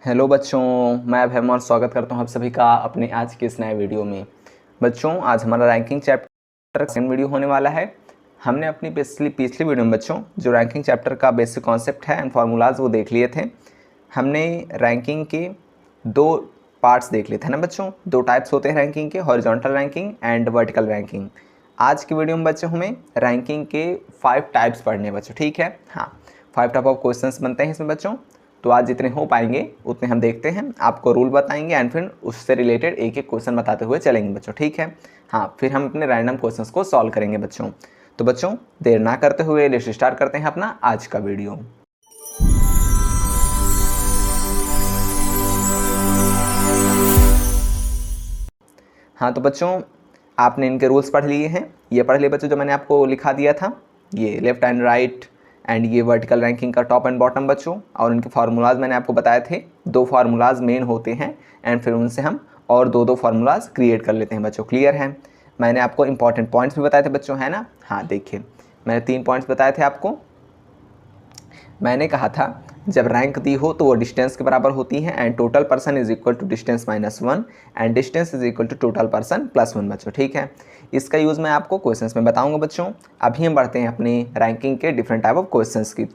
Hello बच्चों, मैं अभय और स्वागत करता हूं आप सभी का अपने आज के इस नए वीडियो में। बच्चों, आज हमारा रैंकिंग चैप्टर सेकंड वीडियो होने वाला है। हमने अपनी पिछली वीडियो में बच्चों जो रैंकिंग चैप्टर का बेसिक कॉन्सेप्ट है एंड फार्मूलाज वो देख लिए थे। हमने रैंकिंग के दो पार्ट्स देख लिए थे ना बच्चों। दो टाइप्स होते हैं रैंकिंग के, horizontal ranking and vertical ranking. आज की वीडियो में बच्चों हमें रैंकिंग के 5 टाइप्स पढ़ने हैं बच्चों, ठीक है। हाँ, 5 टाइप ऑफ क्वेश्चंस बनते हैं इसमें बच्चों। तो आज जितने हो पाएंगे उतने हम देखते हैं, आपको रूल बताएंगे एंड फिर उससे रिलेटेड एक एक क्वेश्चन बताते हुए चलेंगे बच्चों, ठीक है। हाँ, फिर हम अपने रैंडम क्वेश्चंस को सॉल्व करेंगे बच्चों। तो बच्चों देर ना करते हुए लेट्स स्टार्ट करते हैं अपना आज का वीडियो। हाँ तो बच्चों, आपने इनके रूल्स पढ़ लिए हैं। ये पढ़ लिए बच्चों जो मैंने आपको लिखा दिया था, ये लेफ्ट एंड राइट एंड ये वर्टिकल रैंकिंग का टॉप एंड बॉटम बच्चों। और इनके फार्मूलाज मैंने आपको बताए थे। 2 फार्मूलाज मेन होते हैं एंड फिर उनसे हम और 2 फार्मूलाज क्रिएट कर लेते हैं बच्चों। क्लियर है? मैंने आपको इंपॉर्टेंट पॉइंट्स भी बताए थे बच्चों, है ना। हाँ देखिए, मैंने 3 पॉइंट्स बताए थे आपको। मैंने कहा था जब रैंक दी हो तो वो डिस्टेंस के बराबर होती है and total person is equal to distance -1 and distance is equal to total person +1 बच्चों, ठीक है। इसका यूज़ मैं आपको क्वेश्चंस में बताऊंगा बच्चों। अभी हम बढ़ते हैं अपनी रैंकिंग के डिफरेंट टाइप ऑफ क्वेश्चंस की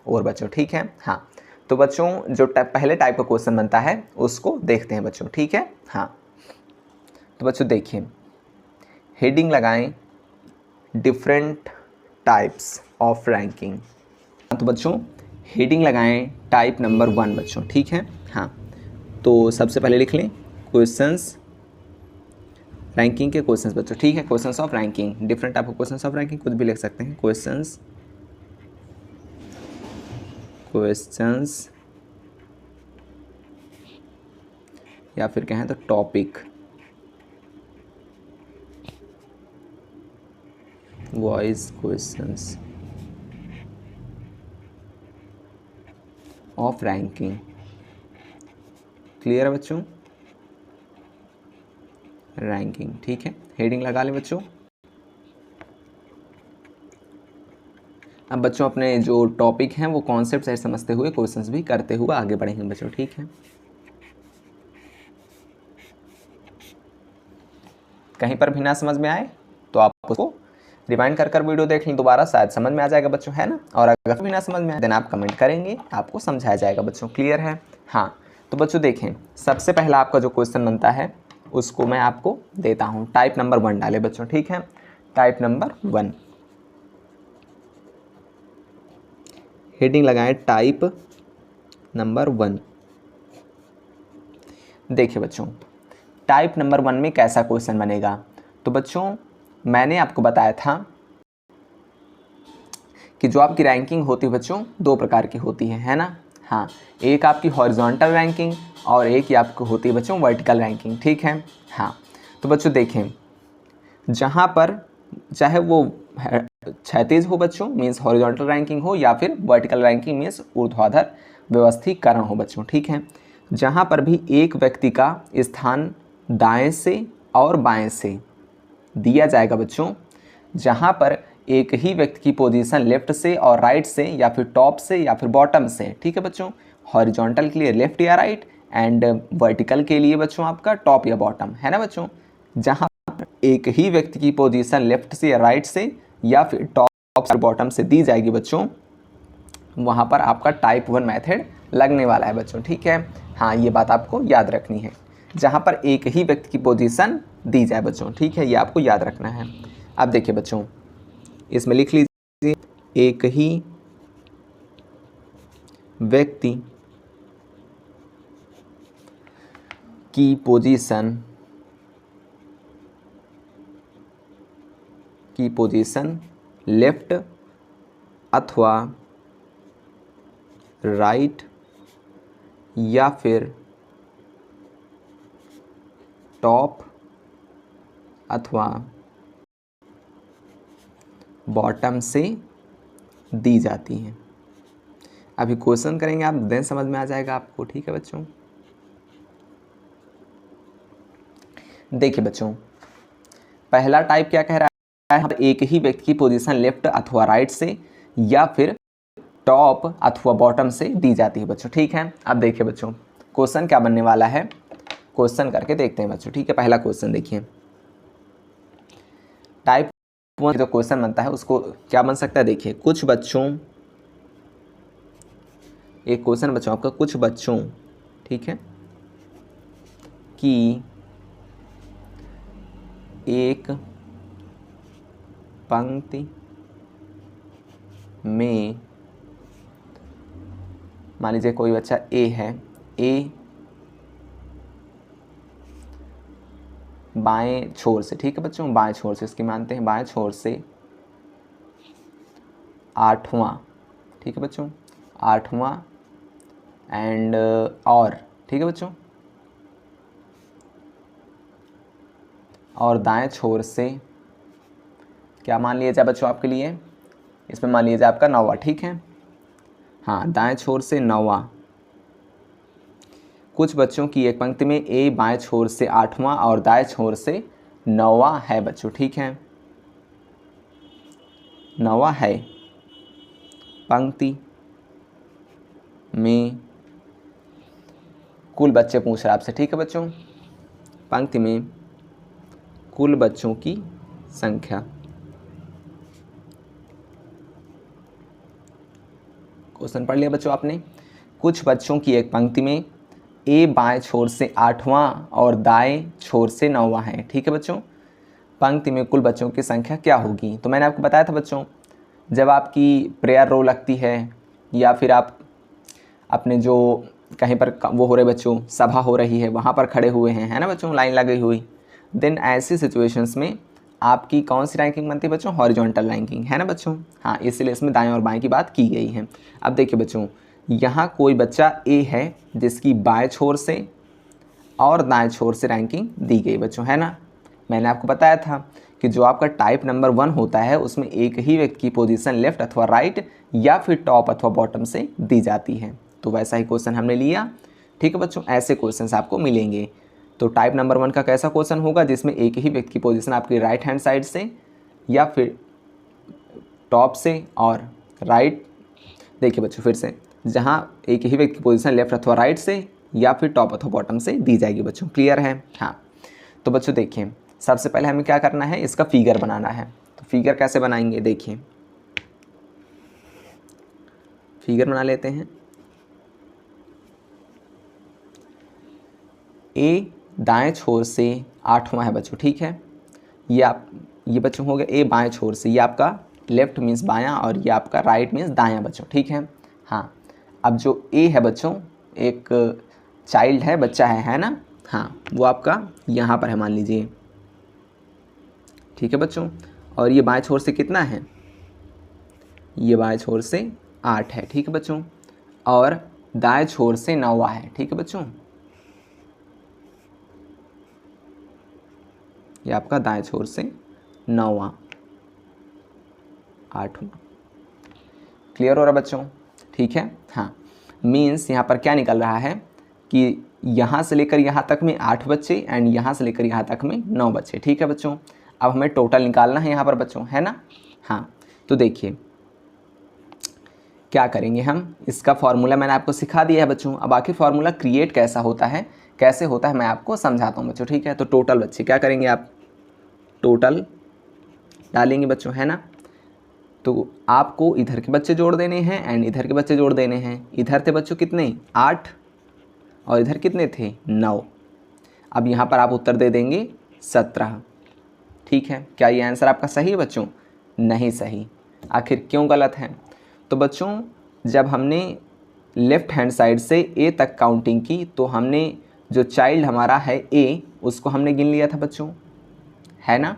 ओर बच्चों, ठीक है। हाँ तो बच्चों जो पहले टाइप का क्वेश्चन बनता है उसको देखते हैं बच्चों, ठीक है। हाँ तो बच्चों देखिए, हेडिंग लगाएं डिफरेंट टाइप्स ऑफ रैंकिंग। तो बच्चों हेडिंग लगाएं टाइप नंबर 1 बच्चों, ठीक है। हाँ तो सबसे पहले लिख लें क्वेश्चंस, रैंकिंग के क्वेश्चंस बच्चों, ठीक है। Questions of ranking, different type of questions of ranking, कुछ भी लिख सकते हैं। क्वेश्चंस या फिर कहें तो topic wise questions of ranking. Clear है बच्चों? रैंकिंग, ठीक है। हेडिंग लगा लें बच्चों। अब बच्चों अपने जो टॉपिक हैं वो कॉन्सेप्ट ऐसे समझते हुए क्वेश्चंस भी करते हुए आगे बढ़ेंगे बच्चों, ठीक है। कहीं पर भी ना समझ में आए तो आप उसको रिवाइंड कर वीडियो देख लें दोबारा, शायद समझ में आ जाएगा बच्चों, है ना। और अगर भी ना समझ में आए देन आप कमेंट करेंगे, आपको समझाया जाएगा बच्चों। क्लियर है? हाँ तो बच्चों देखें, सबसे पहला आपका जो क्वेश्चन बनता है उसको मैं आपको देता हूँ। टाइप नंबर 1 डाले बच्चों, ठीक है। टाइप नंबर 1, हेडिंग लगाएं टाइप नंबर 1। देखिए बच्चों, टाइप नंबर 1 में कैसा क्वेश्चन बनेगा। तो बच्चों मैंने आपको बताया था कि जो आपकी रैंकिंग होती है बच्चों 2 प्रकार की होती है ना। हाँ, एक आपकी हॉरिजॉन्टल रैंकिंग और एक ही आपको होती है बच्चों वर्टिकल रैंकिंग, ठीक है। हाँ तो बच्चों देखें, जहाँ पर चाहे वो क्षैतिज हो बच्चों मीन्स हॉरिजॉन्टल रैंकिंग हो, या फिर वर्टिकल रैंकिंग मीन्स ऊर्ध्वाधर व्यवस्थीकरण हो बच्चों, ठीक है। जहाँ पर भी एक व्यक्ति का स्थान दाएं से और बाएं से दिया जाएगा बच्चों, जहाँ पर एक ही व्यक्ति की पोजीशन लेफ्ट से और राइट से या फिर टॉप से या फिर बॉटम से, ठीक है बच्चों। हॉरिजॉन्टल के लिए लेफ्ट या राइट एंड वर्टिकल के लिए बच्चों आपका टॉप या बॉटम, है ना बच्चों। जहाँ एक ही व्यक्ति की पोजीशन लेफ्ट से या राइट से या फिर टॉप से बॉटम से दी जाएगी बच्चों, वहाँ पर आपका टाइप 1 मेथड लगने वाला है बच्चों, ठीक है। हाँ ये बात आपको याद रखनी है, जहाँ पर एक ही व्यक्ति की पोजीशन दी जाए बच्चों, ठीक है। ये आपको याद रखना है। अब देखिए बच्चों, इसमें लिख लीजिए एक ही व्यक्ति की पोजीशन लेफ्ट अथवा राइट या फिर टॉप अथवा बॉटम से दी जाती है। अभी क्वेश्चन करेंगे आप, देन समझ में आ जाएगा आपको, ठीक है बच्चों। देखिए बच्चों, पहला टाइप क्या कह रहा है, एक ही व्यक्ति की पोजीशन लेफ्ट अथवा राइट से या फिर टॉप अथवा बॉटम से दी जाती है बच्चों, ठीक है। अब देखिए बच्चों, क्वेश्चन क्या बनने वाला है, क्वेश्चन करके देखते हैं बच्चों। ठीक है, पहला क्वेश्चन देखिए, टाइप 1 जो क्वेश्चन बनता है उसको क्या बन सकता है, देखिए कुछ बच्चों, एक क्वेश्चन बच्चों आपका, कुछ बच्चों, ठीक है, कि एक पंक्ति में, मान लीजिए कोई बच्चा ए है, ए बाएं छोर से, ठीक है बच्चों, बाएं छोर से, इसकी मानते हैं बाएं छोर से 8वां, ठीक है बच्चों, 8वां एंड और, ठीक है बच्चों, और दाएं छोर से क्या मान लिया जाए बच्चों आपके लिए, इसमें मान लिया जाए आपका 9वां, ठीक है, हाँ, दाएं छोर से 9वां। कुछ बच्चों की एक पंक्ति में ए बाएं छोर से 8वां और दाएं छोर से 9वां है बच्चों, ठीक है, 9वां है, पंक्ति में कुल बच्चे पूछ रहे आपसे, ठीक है बच्चों, पंक्ति में कुल बच्चों की संख्या, क्वेश्चन पढ़ लिया बच्चों आपने, कुछ बच्चों की एक पंक्ति में ए बाएं छोर से 8वां और दाएं छोर से 9वां है, ठीक है बच्चों, पंक्ति में कुल बच्चों की संख्या क्या होगी। तो मैंने आपको बताया था बच्चों, जब आपकी प्रेयर रो लगती है या फिर आप अपने जो कहीं पर वो हो रहे बच्चों, सभा हो रही है, वहाँ पर खड़े हुए हैं, है ना बच्चों, लाइन लगी हुई, देन ऐसी सिचुएशंस में आपकी कौन सी रैंकिंग बनती है बच्चों, हॉरिजॉन्टल रैंकिंग, है ना बच्चों, हाँ, इसलिए इसमें दाएं और बाएं की बात की गई है। अब देखिए बच्चों, यहाँ कोई बच्चा ए है जिसकी बाएं छोर से और दाएं छोर से रैंकिंग दी गई बच्चों, है ना, मैंने आपको बताया था कि जो आपका टाइप नंबर 1 होता है उसमें एक ही व्यक्ति की पोजीशन लेफ्ट अथवा राइट या फिर टॉप अथवा बॉटम से दी जाती है। तो वैसा ही क्वेश्चन हमने लिया, ठीक है बच्चों, ऐसे क्वेश्चंस आपको मिलेंगे। तो टाइप नंबर 1 का कैसा क्वेश्चन होगा, जिसमें एक ही व्यक्ति की पोजीशन आपकी राइट हैंड साइड से या फिर टॉप से और राइट, देखिए बच्चों फिर से, जहाँ एक ही व्यक्ति की पोजीशन लेफ्ट अथवा राइट से या फिर टॉप अथवा बॉटम से दी जाएगी बच्चों, क्लियर है। हाँ, तो बच्चों देखिए, सबसे पहले हमें क्या करना है, इसका फिगर बनाना है। तो फिगर कैसे बनाएंगे, देखिए फिगर बना लेते हैं। ए दाएं छोर से 8वां है बच्चों, ठीक है, ये बच्चों हो गया ए बाएं छोर से, ये आपका लेफ्ट मीन्स बायां और ये आपका राइट मीन्स दायां बच्चों, ठीक है। हाँ, अब जो ए है बच्चों, एक चाइल्ड है, बच्चा है ना, हाँ, वो आपका यहाँ पर है मान लीजिए, ठीक है बच्चों, और ये बाएं छोर से कितना है, ये बाएं छोर से 8 है, ठीक है बच्चों, और दाएं छोर से 9वां है, ठीक है बच्चों, ये आपका दाएं छोर से 9वां 8वां, क्लियर हो रहा बच्चों, ठीक है। हाँ, मीन्स यहाँ पर क्या निकल रहा है कि यहाँ से लेकर यहाँ तक में 8 बच्चे एंड यहाँ से लेकर यहाँ तक में 9 बच्चे, ठीक है बच्चों। अब हमें टोटल निकालना है यहाँ पर बच्चों, है ना। हाँ, तो देखिए क्या करेंगे हम, इसका फॉर्मूला मैंने आपको सिखा दिया है बच्चों। अब आखिर फॉर्मूला क्रिएट कैसा होता है, कैसे होता है, मैं आपको समझाता हूँ बच्चों, ठीक है। तो टोटल बच्चे क्या करेंगे, आप टोटल डालेंगे बच्चों, है ना। तो आपको इधर के बच्चे जोड़ देने हैं एंड इधर के बच्चे जोड़ देने हैं। इधर थे बच्चों कितने, 8 और इधर कितने थे, 9। अब यहाँ पर आप उत्तर दे देंगे 17, ठीक है। क्या ये आंसर आपका सही है बच्चों, नहीं सही। आखिर क्यों गलत है, तो बच्चों जब हमने लेफ़्ट हैंड साइड से ए तक काउंटिंग की तो हमने जो चाइल्ड हमारा है ए, उसको हमने गिन लिया था बच्चों, है ना,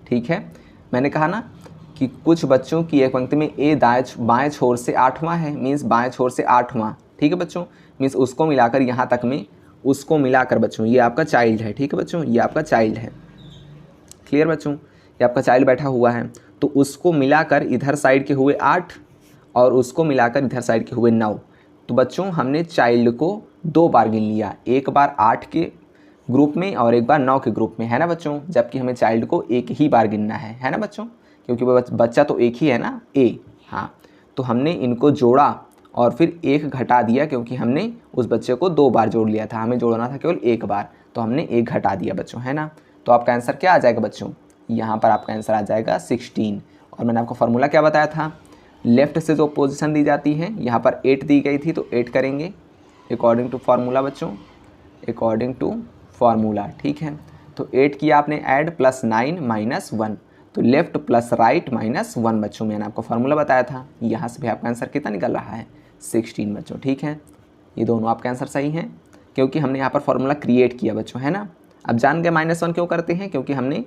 ठीक है। मैंने कहा ना कि कुछ बच्चों की एक पंक्ति में ए बाएं छोर से 8वां है, मीन्स बाएं छोर से 8वां, ठीक है बच्चों, मीन्स उसको मिलाकर यहाँ तक में, उसको मिलाकर बच्चों ये आपका चाइल्ड है, ठीक है बच्चों, ये आपका चाइल्ड है, क्लियर बच्चों, ये आपका चाइल्ड बैठा हुआ है। तो उसको मिलाकर इधर साइड के हुए 8 और उसको मिलाकर इधर साइड के हुए 9। तो बच्चों हमने चाइल्ड को 2 बार गिन लिया, एक बार 8 के ग्रुप में और एक बार 9 के ग्रुप में, है ना बच्चों। जबकि हमें चाइल्ड को एक ही बार गिनना है ना बच्चों, क्योंकि बच्चा तो एक ही है ना, ए। हाँ, तो हमने इनको जोड़ा और फिर 1 घटा दिया क्योंकि हमने उस बच्चे को 2 बार जोड़ लिया था, हमें जोड़ना था केवल 1 बार, तो हमने 1 घटा दिया बच्चों, है ना। तो आपका आंसर क्या आ जाएगा बच्चों, यहाँ पर आपका आंसर आ जाएगा 16। और मैंने आपको फार्मूला क्या बताया था, लेफ्ट से जो पोजीशन दी जाती है, यहाँ पर 8 दी गई थी तो 8 करेंगे अकॉर्डिंग टू फार्मूला बच्चों, अकॉर्डिंग टू फार्मूला, ठीक है। तो 8 किया आपने ऐड, +9 - 1, तो लेफ्ट प्लस राइट -1 बच्चों, मैंने आपको फार्मूला बताया था। यहाँ से भी आपका आंसर कितना निकल रहा है, 16 बच्चों, ठीक है। ये दोनों आपके आंसर सही हैं क्योंकि हमने यहाँ पर फार्मूला क्रिएट किया बच्चों, है ना। अब जान गए -1 क्यों करते हैं, क्योंकि हमने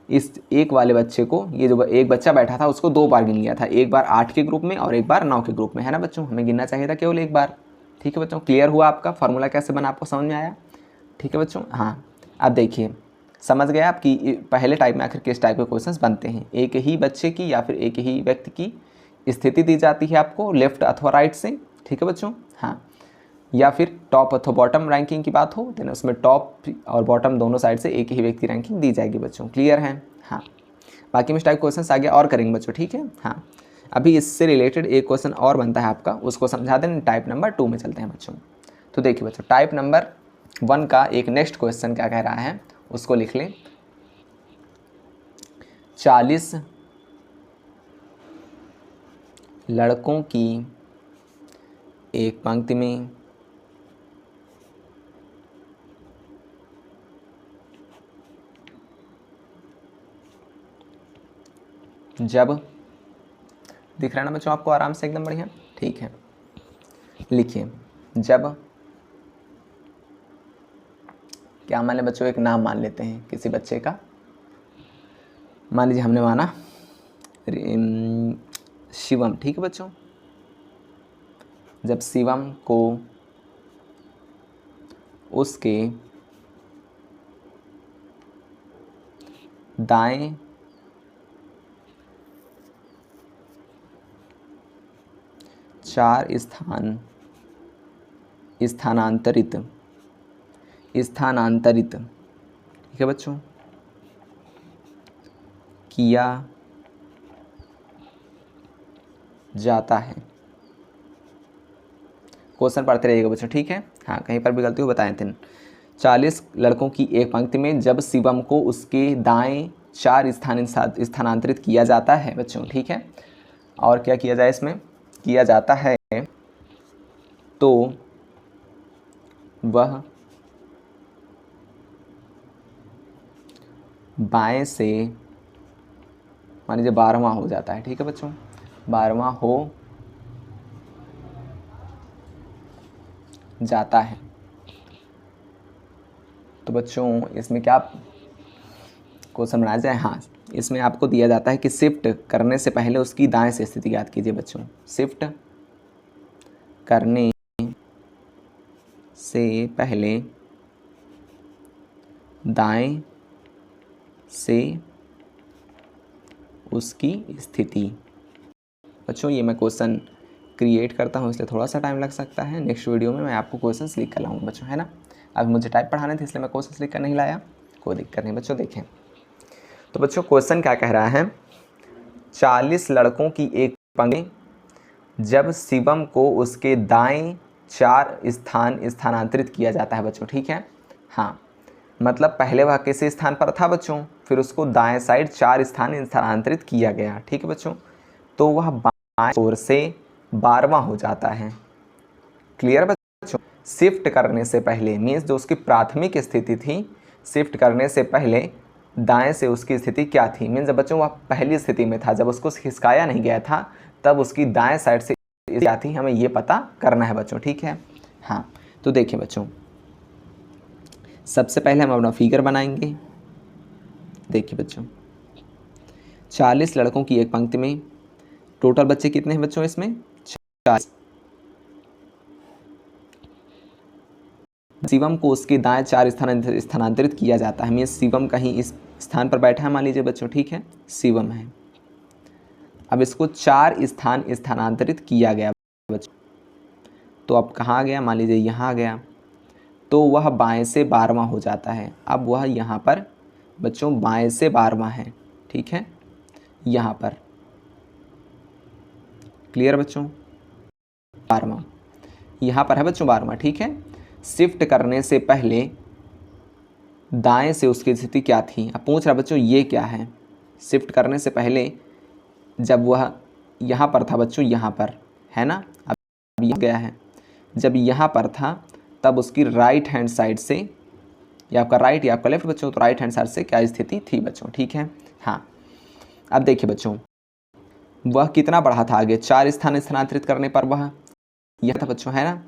इस एक वाले बच्चे को, ये जो एक बच्चा बैठा था उसको 2 बार गिन लिया था, एक बार 8 के ग्रुप में और एक बार 9 के ग्रुप में, है ना बच्चों। हमें गिनना चाहिए था केवल एक बार, ठीक है बच्चों। क्लियर हुआ आपका फार्मूला कैसे बना, आपको समझ में आया, ठीक है बच्चों। हाँ, अब देखिए समझ गए आप कि पहले टाइप में आखिर किस टाइप के क्वेश्चंस बनते हैं। एक ही बच्चे की या फिर एक ही व्यक्ति की स्थिति दी जाती है आपको लेफ्ट अथवा राइट से, ठीक है बच्चों। हाँ, या फिर टॉप अथवा बॉटम रैंकिंग की बात हो देन उसमें टॉप और बॉटम दोनों साइड से एक ही व्यक्ति रैंकिंग दी जाएगी बच्चों, क्लियर है। हाँ, बाकी में इस टाइप क्वेश्चन आगे और करेंगे बच्चों, ठीक है। हाँ, अभी इससे रिलेटेड एक क्वेश्चन और बनता है आपका, उसको समझा दें। टाइप नंबर 2 में चलते हैं बच्चों। तो देखिए बच्चों, टाइप नंबर 1 का एक नेक्स्ट क्वेश्चन क्या कह रहा है, उसको लिख लें। 40 लड़कों की एक पंक्ति में जब, दिख रहा है ना बच्चों आपको आराम से एकदम बढ़िया, ठीक है। लिखिए, जब, क्या मान लें बच्चों, एक नाम मान लेते हैं किसी बच्चे का, मान लीजिए हमने माना शिवम, ठीक है बच्चों। जब शिवम को उसके दाएं चार स्थानांतरित, ठीक है बच्चों, किया जाता है। क्वेश्चन पढ़ते रहिएगा बच्चों, ठीक है। हाँ, कहीं पर भी गलती हो बताएं थे। 40 लड़कों की एक पंक्ति में जब शिवम को उसके दाएं 4 स्थानांतरित किया जाता है बच्चों, ठीक है। और क्या किया जाए, इसमें किया जाता है तो वह बाएं से, मान लीजिए 12वां हो जाता है, ठीक है बच्चों, 12वां हो जाता है। तो बच्चों इसमें क्या क्वेश्चन बनाया जाए, हाँ, इसमें आपको दिया जाता है कि शिफ्ट करने से पहले उसकी दाएं से स्थिति याद कीजिए बच्चों। शिफ्ट करने से पहले दाएं से उसकी स्थिति। बच्चों ये मैं क्वेश्चन क्रिएट करता हूँ इसलिए थोड़ा सा टाइम लग सकता है, नेक्स्ट वीडियो में मैं आपको क्वेश्चंस लिख कर लाऊंगा बच्चों, है ना। अभी मुझे टाइप पढ़ाने थे इसलिए मैं क्वेश्चंस लिख कर नहीं लाया, कोई दिक्कत नहीं बच्चों। देखें तो बच्चों क्वेश्चन क्या कह रहा है, 40 लड़कों की एक पंक्ति जब शिवम को उसके दाएं 4 स्थानांतरित किया जाता है बच्चों, ठीक है। हाँ, मतलब पहले वह किसी स्थान पर था बच्चों, फिर उसको दाएं साइड 4 स्थानांतरित किया गया, ठीक है बच्चों। तो वह बाएं ओर से 12वां हो जाता है, क्लियर बच्चों। शिफ्ट करने से पहले मीन्स जो उसकी प्राथमिक स्थिति थी, शिफ्ट करने से पहले दाएं से उसकी स्थिति क्या थी, मीन्स बच्चों वह पहली स्थिति में था, जब उसको खिसकाया नहीं गया था तब उसकी दाएं साइड से क्या थी, हमें ये पता करना है बच्चों, ठीक है। हाँ, तो देखिए बच्चों, सबसे पहले हम अपना फिगर बनाएंगे। देखिए बच्चों, 40 लड़कों की एक पंक्ति में टोटल बच्चे कितने हैं बच्चों, इसमें 40। शिवम को उसके दाएं 4 स्थानांतरित किया जाता है, मीन शिवम कहीं इस स्थान पर बैठा है मान लीजिए बच्चों, ठीक है, शिवम है। अब इसको 4 स्थानांतरित किया गया बच्चों, तो अब कहाँ गया, मान लीजिए यहाँ गया, तो वह बाएं से 12वां हो जाता है। अब वह यहाँ पर बच्चों बाएं से 12वां है, ठीक है, यहाँ पर, क्लियर बच्चों। 12वां, यहाँ पर है बच्चों 12वां, ठीक है। शिफ्ट करने से पहले दाएं से उसकी स्थिति क्या थी। अब पूछ रहा बच्चों ये क्या है। शिफ्ट करने से पहले जब वह यहाँ पर था बच्चों, यहाँ पर है ना, अब ये गया है, जब यहाँ पर था तब उसकी राइट हैंड साइड से, या आपका राइट या आपका लेफ्ट बच्चों, तो राइट हैंड साइड से क्या स्थिति थी बच्चों, ठीक है। हाँ, अब देखिए बच्चों वह कितना बढ़ा था आगे, 4 स्थान स्थानांतरित करने पर वह यह था बच्चों, है ना।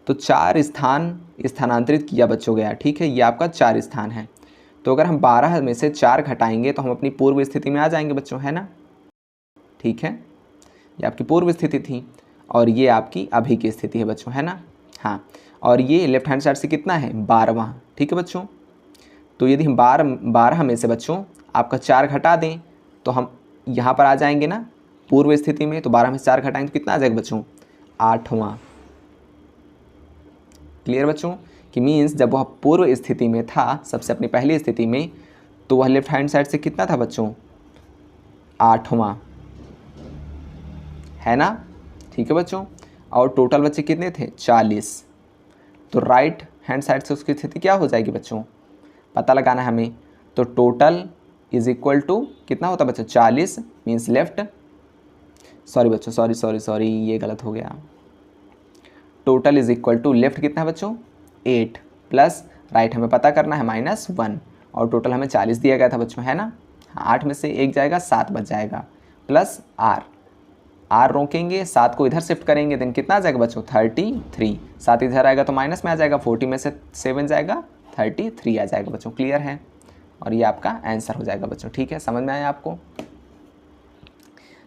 तो 4 स्थान स्थानांतरित किया बच्चों गया, ठीक है, ये आपका 4 स्थान है। तो अगर हम 12 में से 4 घटाएंगे तो हम अपनी पूर्व स्थिति में आ जाएंगे बच्चों, है ना, ठीक है। ये आपकी पूर्व स्थिति थी और ये आपकी अभी की स्थिति है बच्चों, है ना। हाँ, और ये लेफ्ट हैंड साइड से कितना है, 12वां, ठीक है बच्चों। तो यदि हम 12 में से बच्चों आपका 4 घटा दें तो हम यहाँ पर आ जाएंगे ना पूर्व स्थिति में। तो 12 में से 4 घटाएंगे तो कितना आ जाएगा बच्चों, 8वां। क्लियर बच्चों, कि मीन्स जब वह पूर्व स्थिति में था, सबसे अपनी पहली स्थिति में, तो वह लेफ्ट हैंड साइड से कितना था बच्चों, 8वां, है ना, ठीक है बच्चों। और टोटल बच्चे कितने थे, 40। तो राइट हैंड साइड से उसकी स्थिति क्या हो जाएगी बच्चों, पता लगाना है हमें। तो टोटल इज इक्वल टू कितना होता है बच्चों, 40 मीन्स लेफ्ट, सॉरी बच्चों, सॉरी ये गलत हो गया। Total is equal to left कितना है बच्चों, 8 प्लस राइट हमें पता करना है -1, और टोटल हमें 40 दिया गया था बच्चों, है ना। 8 में से 1 जाएगा, 7 बच जाएगा, प्लस आर रोकेंगे, 7 को इधर शिफ्ट करेंगे, देन कितना आ जाएगा बच्चों, 33। 7 इधर आएगा तो माइनस में आ जाएगा, 40 में से 7 जाएगा, 33 आ जाएगा बच्चों। क्लियर है, और ये आपका आंसर हो जाएगा बच्चों, ठीक है। समझ में आया आपको,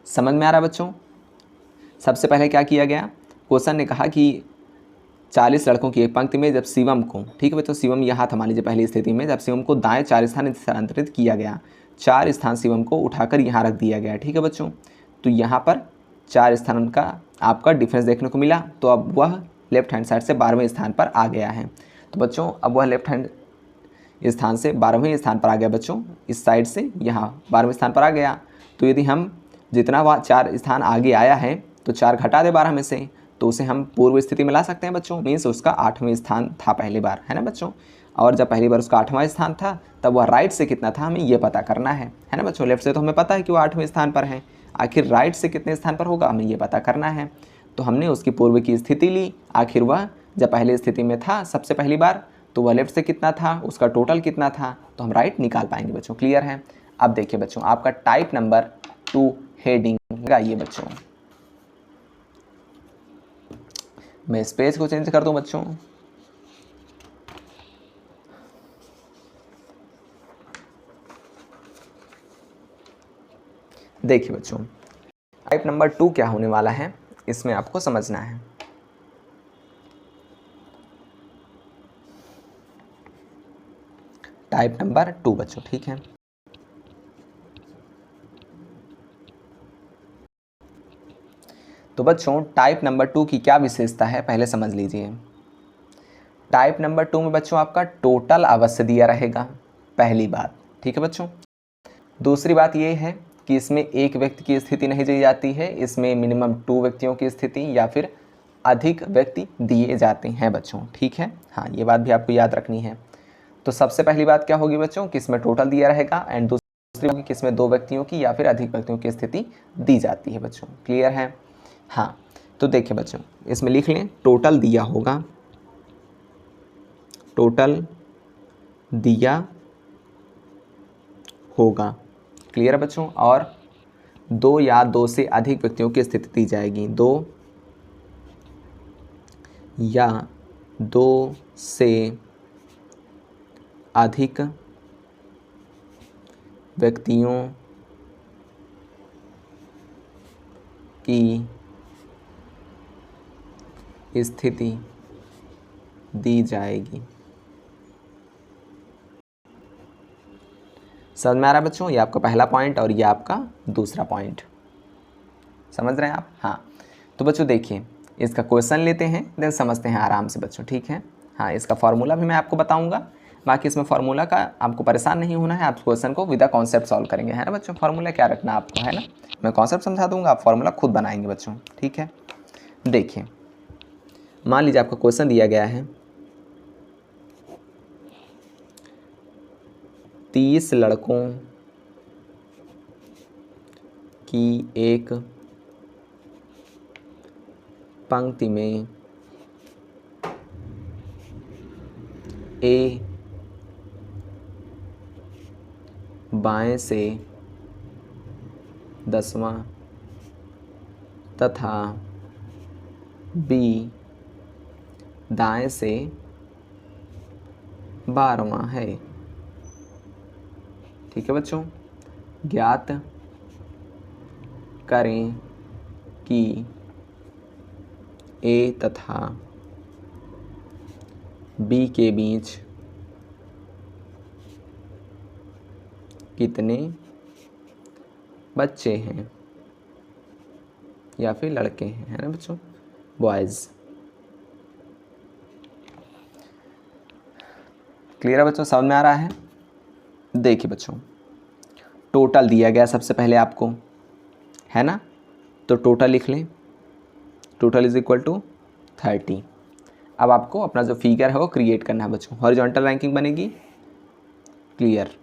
समझ में आ रहा बच्चों। सबसे पहले क्या किया गया, क्वेश्चन ने कहा कि 40 लड़कों की एक पंक्ति में जब शिवम को, ठीक है बच्चों, शिवम यहाँ था मान लीजिए पहली स्थिति में, जब शिवम को दाएं 4 स्थान स्थानांतरित किया गया, 4 स्थान शिवम को उठाकर यहाँ रख दिया गया, ठीक है बच्चों। तो यहाँ पर 4 स्थान का आपका डिफरेंस देखने को मिला, तो अब वह लेफ्ट हैंड साइड से 12वें स्थान पर आ गया है। तो बच्चों अब वह लेफ्ट हैंड स्थान से 12वें स्थान पर आ गया बच्चों, इस साइड से यहाँ 12वें स्थान पर आ गया। तो यदि हम जितना वह 4 स्थान आगे आया है तो 4 घटा दे 12 में से, तो उसे हम पूर्व स्थिति में ला सकते हैं बच्चों, मीन्स उसका 8वां स्थान था पहली बार, है ना बच्चों। और जब पहली बार उसका 8वां स्थान था तब वह राइट से कितना था हमें ये पता करना है ना बच्चों। लेफ्ट से तो हमें पता है कि वो 8वें स्थान पर है, आखिर राइट से कितने स्थान पर होगा हमें ये पता करना है। तो हमने उसकी पूर्व की स्थिति ली, आखिर वह जब पहली स्थिति में था सबसे पहली बार, तो वह लेफ्ट से कितना था, उसका टोटल कितना था, तो हम राइट निकाल पाएंगे बच्चों। क्लियर है। अब देखिए बच्चों आपका टाइप नंबर 2 हेडिंग लगाइए बच्चों। मैं इस पेज को चेंज कर दूं बच्चों। देखिए बच्चों टाइप नंबर 2 क्या होने वाला है, इसमें आपको समझना है। टाइप नंबर 2 बच्चों, ठीक है। तो बच्चों टाइप नंबर 2 की क्या विशेषता है पहले समझ लीजिए। टाइप नंबर 2 में बच्चों आपका टोटल अवश्य दिया रहेगा, पहली बात, ठीक है बच्चों। दूसरी बात ये है कि इसमें एक व्यक्ति की स्थिति नहीं दी जाती है, इसमें मिनिमम 2 व्यक्तियों की स्थिति या फिर अधिक व्यक्ति दिए जाते हैं बच्चों, ठीक है। हाँ, ये बात भी आपको याद रखनी है। तो सबसे पहली बात क्या होगी बच्चों कि इसमें टोटल दिया रहेगा, एंड दूसरी होगी कि इसमें 2 व्यक्तियों की या फिर अधिक व्यक्तियों की स्थिति दी जाती है बच्चों। क्लियर है। हाँ, तो देखिए बच्चों इसमें लिख लें टोटल दिया होगा, टोटल दिया होगा। क्लियर है बच्चों। और 2 या 2 से अधिक व्यक्तियों की स्थिति दी जाएगी, 2 या 2 से अधिक व्यक्तियों की स्थिति दी जाएगी। समझ में आ रहा है बच्चों, ये आपका पहला पॉइंट और ये आपका दूसरा पॉइंट, समझ रहे हैं आप। हाँ, तो बच्चों देखिए इसका क्वेश्चन लेते हैं, देन समझते हैं आराम से बच्चों, ठीक है। हाँ, इसका फॉर्मूला भी मैं आपको बताऊंगा, बाकी इसमें फार्मूला का आपको परेशान नहीं होना है, आप क्वेश्चन को विद कॉन्सेप्ट सॉल्व करेंगे, है ना बच्चों। फार्मूला क्या रखना आपको, है ना, मैं कॉन्सेप्ट समझा दूंगा, आप फार्मूला खुद बनाएंगे बच्चों, ठीक है। देखिए मान लीजिए आपको क्वेश्चन दिया गया है 30 लड़कों की एक पंक्ति में ए बाएं से 10वां तथा बी दाएं से 12वां है। ठीक है बच्चों, ज्ञात करें कि ए तथा बी के बीच कितने बच्चे हैं या फिर लड़के हैं, है ना बच्चों, बॉयज़। क्लियर है बच्चों, समझ में आ रहा है? देखिए बच्चों, टोटल दिया गया सबसे पहले आपको, है ना, तो टोटल लिख लें, टोटल इज इक्वल टू 30। अब आपको अपना जो फिगर है वो क्रिएट करना है बच्चों, हॉरिजॉन्टल रैंकिंग बनेगी। क्लियर।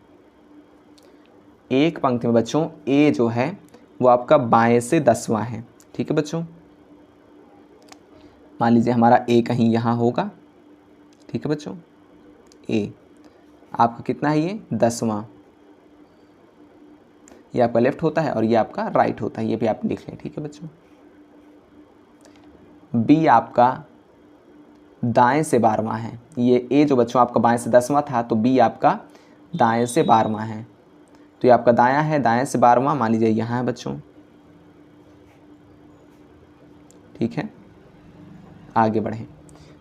एक पंक्ति में बच्चों ए जो है वो आपका बाएं से 10वां है। ठीक है बच्चों, मान लीजिए हमारा ए कहीं यहाँ होगा। ठीक है बच्चों, ए आपका कितना है, ये 10वां, ये आपका लेफ्ट होता है और ये आपका राइट होता है, ये भी आप लिख लें। ठीक है बच्चों, बी आपका दाएं से 12वां है। ये ए जो बच्चों आपका बाएं से 10वां था, तो बी आपका दाएं से 12वां है, तो ये आपका दायां है, दाएं से 12वां मान लीजिए यहाँ है बच्चों। ठीक है, आगे बढ़ें।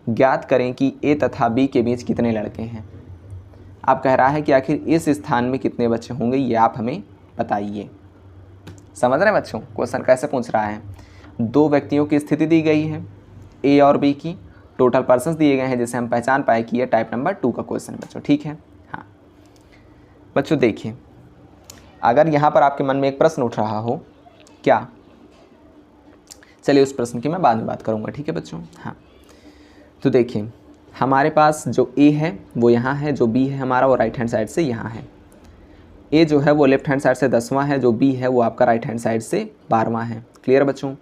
ज्ञात करें कि ए तथा बी के बीच कितने लड़के हैं। आप कह रहा है कि आखिर इस स्थान में कितने बच्चे होंगे, ये आप हमें बताइए। समझ रहे हैं बच्चों, क्वेश्चन कैसे पूछ रहा है। दो व्यक्तियों की स्थिति दी गई है, ए और बी की, टोटल पर्सन्स दिए गए हैं, जिससे हम पहचान पाए कि ये टाइप नंबर 2 का क्वेश्चन है बच्चों। ठीक है, हाँ बच्चों देखिए, अगर यहाँ पर आपके मन में एक प्रश्न उठ रहा हो, क्या, चलिए उस प्रश्न की मैं बाद में बात करूँगा। ठीक है बच्चों, हाँ तो देखिए हमारे पास जो ए है वो यहाँ है, जो बी है हमारा वो राइट हैंड साइड से यहाँ है। ए जो है वो लेफ्ट हैंड साइड से 10वां है, जो बी है वो आपका राइट हैंड साइड से 12वां है। क्लियर बच्चों,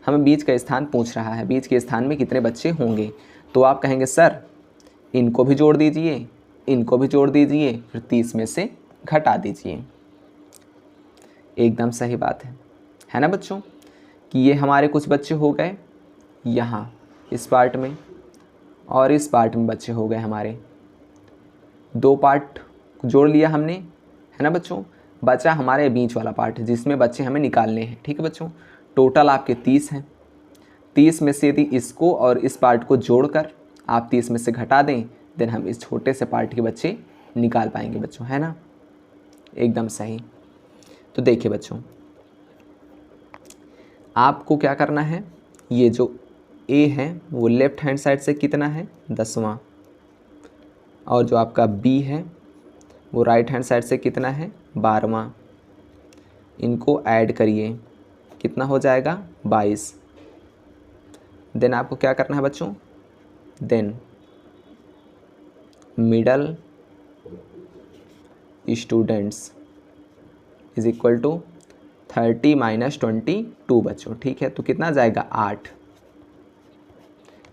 हमें बीच का स्थान पूछ रहा है, बीच के स्थान में कितने बच्चे होंगे। तो आप कहेंगे सर इनको भी जोड़ दीजिए, इनको भी जोड़ दीजिए, फिर 30 में से घटा दीजिए। एकदम सही बात है ना बच्चों, कि ये हमारे कुछ बच्चे हो गए यहाँ इस पार्ट में, और इस पार्ट में बच्चे हो गए हमारे, दो पार्ट जोड़ लिया हमने, है ना बच्चों। बचा हमारे बीच वाला पार्ट जिसमें बच्चे हमें निकालने हैं। ठीक है बच्चों, टोटल आपके 30 हैं। 30 में से यदि इसको और इस पार्ट को जोड़कर आप 30 में से घटा दें, देन हम इस छोटे से पार्ट के बच्चे निकाल पाएंगे बच्चों, है ना। एकदम सही। तो देखिए बच्चों, आपको क्या करना है, ये जो ए है वो लेफ्ट हैंड साइड से कितना है, 10वां, और जो आपका बी है वो राइट हैंड साइड से कितना है, 12वां। इनको ऐड करिए, कितना हो जाएगा, 22। देन आपको क्या करना है बच्चों, then middle students is equal to 30 minus 22 बच्चों। ठीक है, तो कितना जाएगा, 8।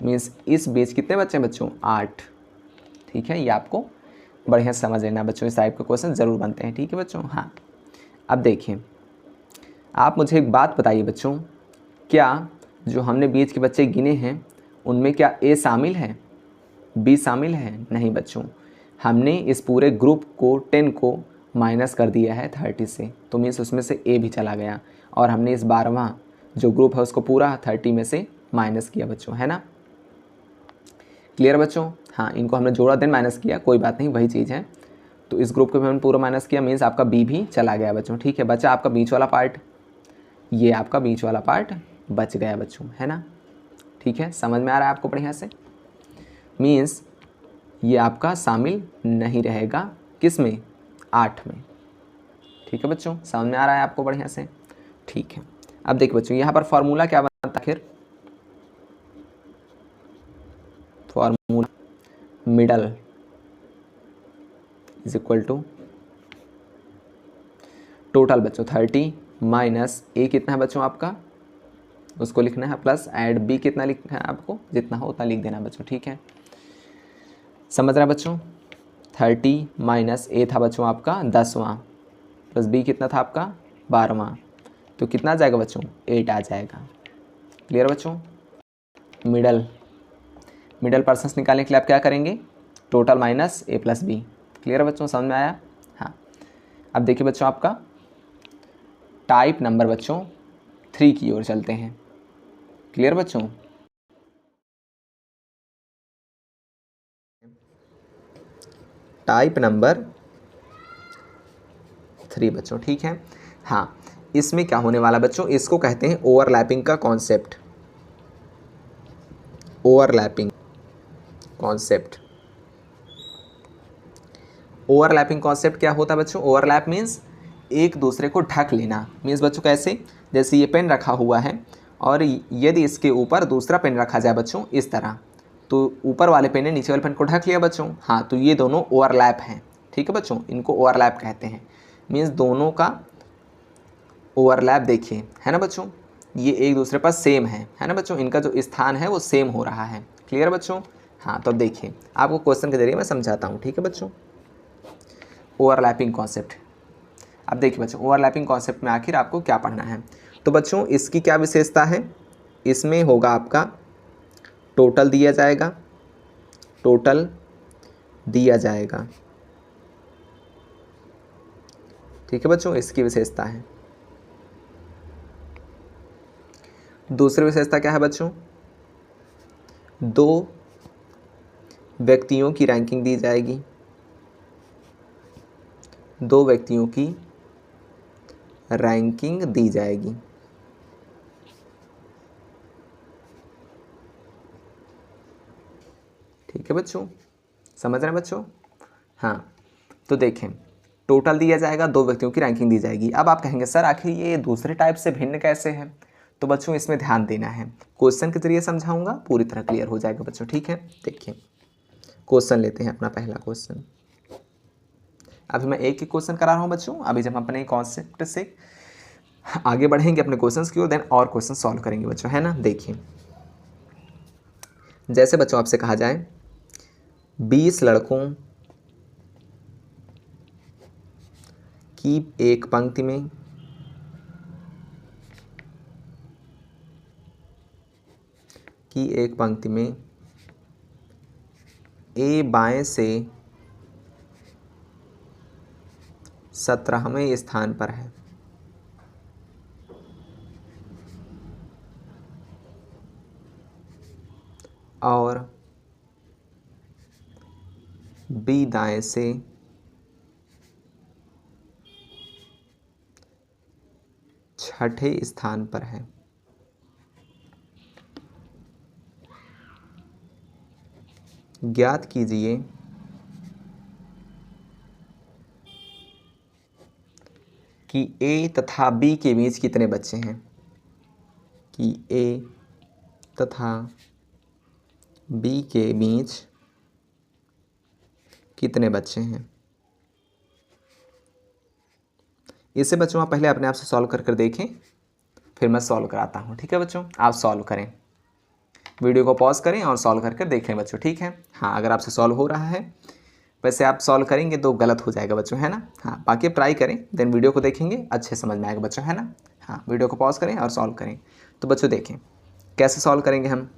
मीन्स इस बीच कितने बच्चे हैं बच्चों, 8। ठीक है, ये आपको बढ़िया समझ लेना बच्चों, इस टाइप के क्वेश्चन ज़रूर बनते हैं। ठीक है बच्चों, हाँ अब देखिए आप मुझे एक बात बताइए बच्चों, क्या जो हमने बीच के बच्चे गिने हैं उनमें क्या ए शामिल है, बी शामिल है? नहीं बच्चों, हमने इस पूरे ग्रुप को 10 को माइनस कर दिया है 30 से, तो मीन्स उसमें से ए भी चला गया, और हमने इस 12वां जो ग्रुप है उसको पूरा 30 में से माइनस किया बच्चों, है ना। क्लियर बच्चों, हाँ इनको हमने जोड़ा देन माइनस किया, कोई बात नहीं, वही चीज़ है। तो इस ग्रुप को भी हमने पूरा माइनस किया, मीन्स आपका बी भी चला गया बच्चों। ठीक है, बचा आपका बीच वाला पार्ट, ये आपका बीच वाला पार्ट बच गया बच्चों, है ना। ठीक है, समझ में आ रहा है आपको बढ़िया से। मीन्स ये आपका शामिल नहीं रहेगा किस में, 8 में। ठीक है बच्चों, समझ में आ रहा है आपको बढ़िया से। ठीक है, अब देखिए बच्चों यहाँ पर फॉर्मूला क्या बनता है आखिर, formula middle is equal to total बच्चों 30 माइनस ए कितना है बच्चों आपका, उसको लिखना है, प्लस ऐड बी कितना लिखना है आपको, जितना हो उतना लिख देना बच्चों, ठीक है। समझ रहे हैं बच्चों, 30 माइनस ए था बच्चों आपका 10वां, प्लस बी कितना था आपका 12वां, तो कितना आ जाएगा बच्चों 8 आ जाएगा। क्लियर बच्चों। मिडल पर्सन्स निकालने के लिए आप क्या करेंगे, टोटल माइनस ए प्लस बी। क्लियर बच्चों, समझ में आया। हाँ, अब देखिए बच्चों आपका टाइप नंबर बच्चों 3 की ओर चलते हैं। क्लियर बच्चों। टाइप नंबर 3 बच्चों, ठीक है। हाँ, इसमें क्या होने वाला बच्चों, इसको कहते हैं ओवरलैपिंग का concept. Overlapping concept, overlapping concept क्या होता है बच्चों, ओवरलैप मीन्स एक दूसरे को ढक लेना। मीन्स बच्चों कैसे, जैसे ये पेन रखा हुआ है और यदि इसके ऊपर दूसरा पेन रखा जाए बच्चों इस तरह, तो ऊपर वाले पेन ने नीचे वाले पेन को ढक लिया बच्चों। हाँ, तो ये दोनों ओवरलैप हैं, ठीक है बच्चों, इनको ओवरलैप कहते हैं। मीन्स दोनों का ओवरलैप देखिए, है ना बच्चों, ये एक दूसरे पर सेम है ना बच्चों, इनका जो स्थान है वो सेम हो रहा है। क्लियर बच्चों। हाँ, तो अब देखिए आपको क्वेश्चन के जरिए मैं समझाता हूँ, ठीक है बच्चों। ओवरलैपिंग कॉन्सेप्ट, अब देखिए बच्चों ओवरलैपिंग कॉन्सेप्ट में आखिर आपको क्या पढ़ना है। तो बच्चों इसकी क्या विशेषता है, इसमें होगा आपका टोटल दिया जाएगा, टोटल दिया जाएगा, ठीक है बच्चों, इसकी विशेषता है। दूसरी विशेषता क्या है बच्चों, दो व्यक्तियों की रैंकिंग दी जाएगी, दो व्यक्तियों की रैंकिंग दी जाएगी। ठीक है बच्चों, समझ रहे हैं बच्चों। हाँ, तो देखें टोटल दिया जाएगा, दो व्यक्तियों की रैंकिंग दी जाएगी। अब आप कहेंगे सर आखिर ये दूसरे टाइप से भिन्न कैसे है, तो बच्चों इसमें ध्यान देना है, क्वेश्चन के जरिए समझाऊंगा, पूरी तरह क्लियर हो जाएगा बच्चों, ठीक है। देखिए क्वेश्चन लेते हैं अपना पहला क्वेश्चन। अभी मैं एक ही क्वेश्चन करा रहा हूँ बच्चों, अभी जब हम अपने कॉन्सेप्ट से आगे बढ़ेंगे अपने क्वेश्चंस की ओर, देन और क्वेश्चन सॉल्व करेंगे बच्चों, है ना। देखिए जैसे बच्चों आपसे कहा जाए 20 लड़कों की एक पंक्ति में ए बाएं से 17वें स्थान पर है, और बी दाएं से 6ठे स्थान पर है। ज्ञात कीजिए कि ए तथा बी के बीच कितने बच्चे हैं, कि ए तथा बी के बीच कितने बच्चे हैं। इसे बच्चों आप पहले अपने आप से सॉल्व कर देखें, फिर मैं सॉल्व कराता हूँ, ठीक है बच्चों। आप सॉल्व करें, वीडियो को पॉज करें और सॉल्व करके देखें बच्चों, ठीक है। हाँ, अगर आपसे सॉल्व हो रहा है, वैसे आप सॉल्व करेंगे तो गलत हो जाएगा बच्चों, है ना। हाँ, बाकी ट्राई करें, देन वीडियो को देखेंगे, अच्छे समझ में आएगा बच्चों, है ना। हाँ, वीडियो को पॉज करें और सॉल्व करें। तो बच्चों देखें कैसे सॉल्व करेंगे हम।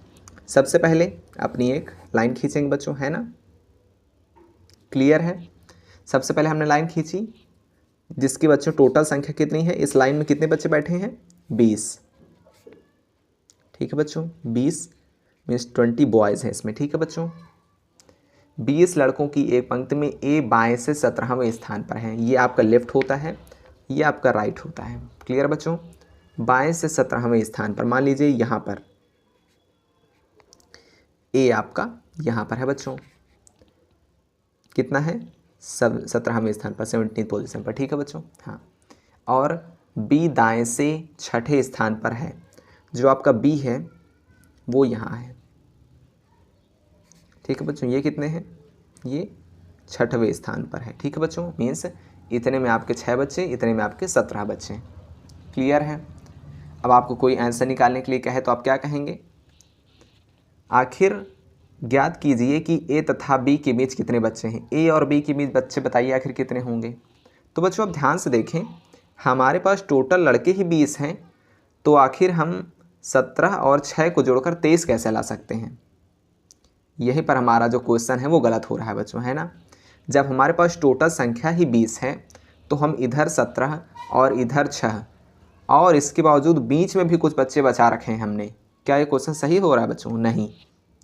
सबसे पहले अपनी एक लाइन खींचेंगे बच्चों, है ना। क्लियर है। सबसे पहले हमने लाइन खींची जिसकी बच्चों टोटल संख्या कितनी है, इस लाइन में कितने बच्चे बैठे हैं 20, ठीक है बच्चों। 20 मीन्स 20 बॉयज़ हैं इसमें, ठीक है बच्चों। 20 लड़कों की एक पंक्ति में ए बाएं से 17वें स्थान पर है, ये आपका लेफ्ट होता है, ये आपका राइट होता है। क्लियर बच्चों। बाएं से 17वें स्थान पर, मान लीजिए यहाँ पर ए आपका यहाँ पर है बच्चों, कितना है 17वें स्थान पर, 17th पोजीशन पर, ठीक है बच्चों। हाँ, और बी दाएं से 6ठे स्थान पर है, जो आपका बी है वो यहाँ है, ठीक है बच्चों, ये कितने हैं, ये 6वें स्थान पर है। ठीक है बच्चों, मीन्स इतने में आपके 6 बच्चे, इतने में आपके 17 बच्चे। क्लियर है। अब आपको कोई आंसर निकालने के लिए कहे तो आप क्या कहेंगे, आखिर ज्ञात कीजिए कि ए तथा बी के बीच कितने बच्चे हैं। ए और बी के बीच बच्चे बताइए आखिर कितने होंगे। तो बच्चों अब ध्यान से देखें, हमारे पास टोटल लड़के ही 20 हैं, तो आखिर हम 17 और 6 को जोड़कर 23 कैसे ला सकते हैं। यहीं पर हमारा जो क्वेश्चन है वो गलत हो रहा है बच्चों, है ना। जब हमारे पास टोटल संख्या ही 20 है तो हम इधर 17 और इधर 6 और इसके बावजूद बीच में भी कुछ बच्चे बचा रखे हैं हमने। क्या ये क्वेश्चन सही हो रहा है बच्चों? नहीं,